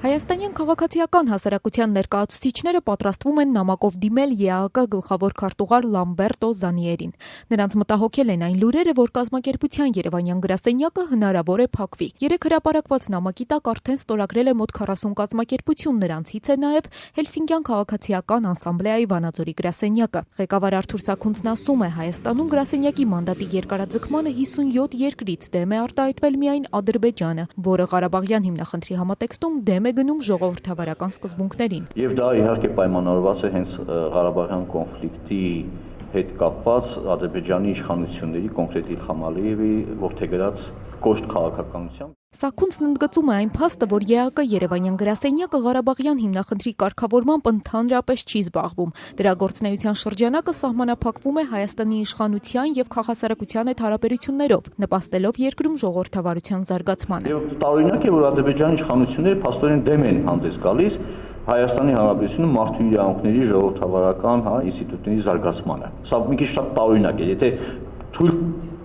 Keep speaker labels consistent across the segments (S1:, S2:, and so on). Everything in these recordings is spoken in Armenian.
S1: Հայաստանյան քաղաքացիական հասարակության ներկայացուցիչները պատրաստվում են նամակով դիմել ԵԱՀԿ գլխավոր քարտուղար Լամբերտո Զանիերին։ Նրանց մտահոգել են այն լուրերը, որ կազմակերպության երևանյան գրասենյակը հնարավոր է փակվի։ Երեք հրապարակված նամակի տակ արդեն ստորագրել է մոտ 40 կազմակերպություն, նրանցից է նաև Հելսինկյան քաղաքացիական անսամբլեայի Վանաձորի գրասենյակը։ Ղեկավար Արթուր Սաքունցն ասում է, Հայաստանում գրասենյակի մանդատի երկարաձգմանը 57 երկրից դեմ է արտահայտվել միայն Ադրբեջանը, որը Ղարաբաղյան հիմնախնդրի համատեքստում դեմ է գնում ժողովրդավարական սկզբունքներին։
S2: Եվ դա իհարկե պայմանավորված է հենց Ղարաբաղյան կոնֆլիկտի հետ կապված Ադրբեջանի իշխանությունների, կոնկրետ Իլհամ Ալիևի որդեգրած կոշտ քաղաքականությամբ։
S1: Սաքունցն ընդգծում է այն փաստը, որ ԵԱՀԿ երևանյան գրասենյակը Ղարաբաղյան հիմնախնդրի կարգավորմամբ ընդհանրապես չի զբաղվում։ Դրա գործունեության շրջանակը սահմանափակվում է Հայաստանի իշխանության եւ քաղաքասարակության հետ հարաբերություններով, նպաստելով երկրում ժողովրդավարության զարգացմանը։
S2: Եվ տարօրինակ է, որ Ադրբեջանի իշխանությունները փաստորեն դեմ են հանդես գալիս Հայաստանի Հանրապետությունում մարդու իրավունքների ժողովրդավարական ինստիտուտների զարգացմանը։ Սա մի քիչ շատ տարօրինակ է, եթե թույլ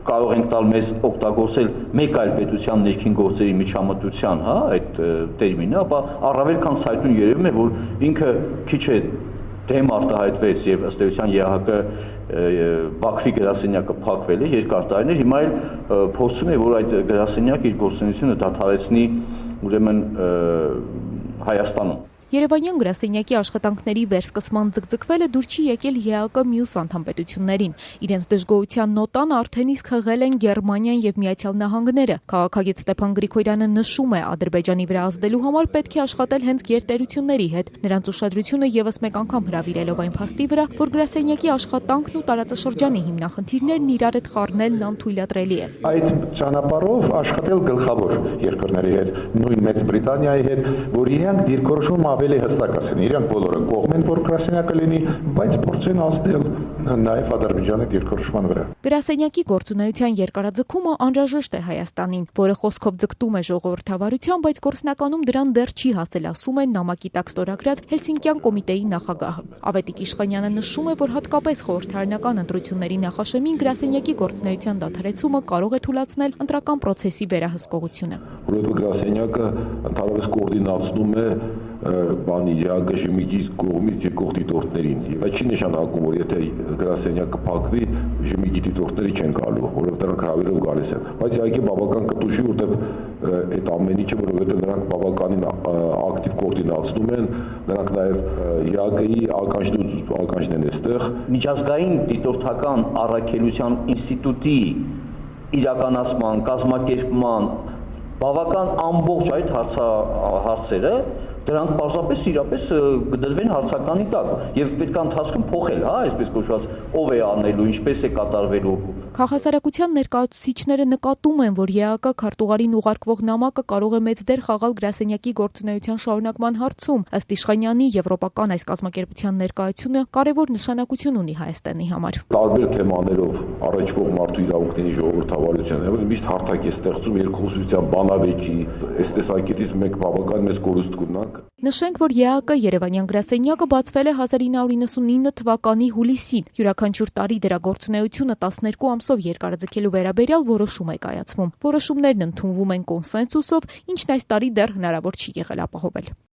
S2: կարող ենք տալ մեզ օգտագործել մեկ այլ պետության ներքին գործերի միջամտության, այդ տերմինը, ապա առավել քան ցայտուն երևում է, որ ինքը քիչ է դեմ արտահայտվեց եւ ըստ էության ԵԱՀԿ Բաքվի գրասենյակը փակվել է երկար տարիներ, հիմա էլ փորձում է, որ այդ գրասենյակը իր գործունեությունը դադարեցնի ուրեմն Հայաստանում։
S1: Երևանյան գրասենյակի աշխատանքների վերսկսման ձգձգվելը դուր չի եկել ԵԱՀԿ մյուս անդամպետություններին։ Իրենց դժգոհության նոտան արդեն իսկ հղել են Գերմանիան եւ Միացյալ Նահանգները։ Քաղաքագետ Ստեփան Գրիգորյանը նշում է, Ադրբեջանի վրա ազդելու համար պետք է աշխատել հենց գերտերությունների հետ։ Նրանց ուշադրությունը եւս մեկ անգամ հրավիրելով այն փաստի վրա, որ գրասենյակի աշխատանքն ու տարածաշրջանի հիմնախնդիրներն իրար հետ խառնելն անթույլատրելի է։
S3: Այդ ճանապարհով աշխատել գլխավոր երկրների հետ, նույն Մեծ Բրիտանիայի հետ, որ իրենք դիրքորոշում ավելի հստակ ասեն, իրանք բոլորը կողմ են, որ գրասենյակը լինի, բայց փորձեն ազդել նաև Ադրբեջանի դիրքորոշման վրա։
S1: Գրասենյակի գործունեության երկարաձգումը անհրաժեշտ է Հայաստանին, որը խոսքով ձգտում է ժողովրդավարության, բայց գործնականում դրան դեռ չի հասել, ասում է նամակի տակ ստորագրած Հելսինկյան կոմիտեի նախագահը։ Ավետիք Իշխանյանը նշում է, որ հատկապես խորհրդարանական ընտրությունների նախաշեմին գրասենյակի գործունեության դադարեցումը կարող է թույլատնել ընտրական process-ի վերահսկողությունը։
S4: Որովհետև գրասենյակը ընդհանրապես կոորդինացնում է ԵԱՀԿ ժմիջի կողմից եկող դիտորդներին։ Եվ այդ չի նշանակում, որ եթե գրասենյակը փակվի, ժմիջի դիտորդները չեն գալու, որովհետև նրանք հրավերով գալիս են։ Բայց իհարկե բավական կտուշի, որովհետև այդ ամեն ինչը, որովհետև նրանք բավականին ակտիվ կոորդինացնում են, նրանք նաև ԵԱՀԿ-ի ականջն են այստեղ։
S2: Միջազգային դիտորդական առաքելության ինստիտուտի իրականացման, կազմակերպման բավական ամբողջ այդ հարցերը դրանք պարզապես իրապես կդրվեն հարցականի տակ եւ պետք է ընթացքում փոխել, այսպես կոչված, ով է անելու, ինչպես է կատարվելու։
S1: Քաղաքասարակության ներկայացուցիչները նկատում են, որ ԵԱՀԿ քարտուղարին ուղարկվող նամակը կարող է մեծ դեր խաղալ գրասենյակի գործունեության շարունակման հարցում։ Ըստ Իշխանյանի, եվրոպական այս կազմակերպության ներկայությունը կարևոր նշանակություն ունի Հայաստանի համար։
S4: Տարբեր թեմաներով առնչվող մարդու իրավունքների ժողովրդավարության եւ միշտ հարթակ է ստեղծում երկխոսության բանավեճի, այս տեսակետից մենք բավական մեծ կորուստ կունենանք։
S1: Նշենք, որ ԵԱՀԿ երևանյան գրասենյակը բացվել է 1999 թվականի հուլիսին։ Յուրաքանչյուր տարի դրա գործունեությունը 12 ամսով երկարաձգելու վերաբերյալ որոշում է կայացվում։ Որոշումներն ընդունվում են կոնսենսուսով, ինչն այս տարի դեռ հնարավոր չի եղել ապահովել։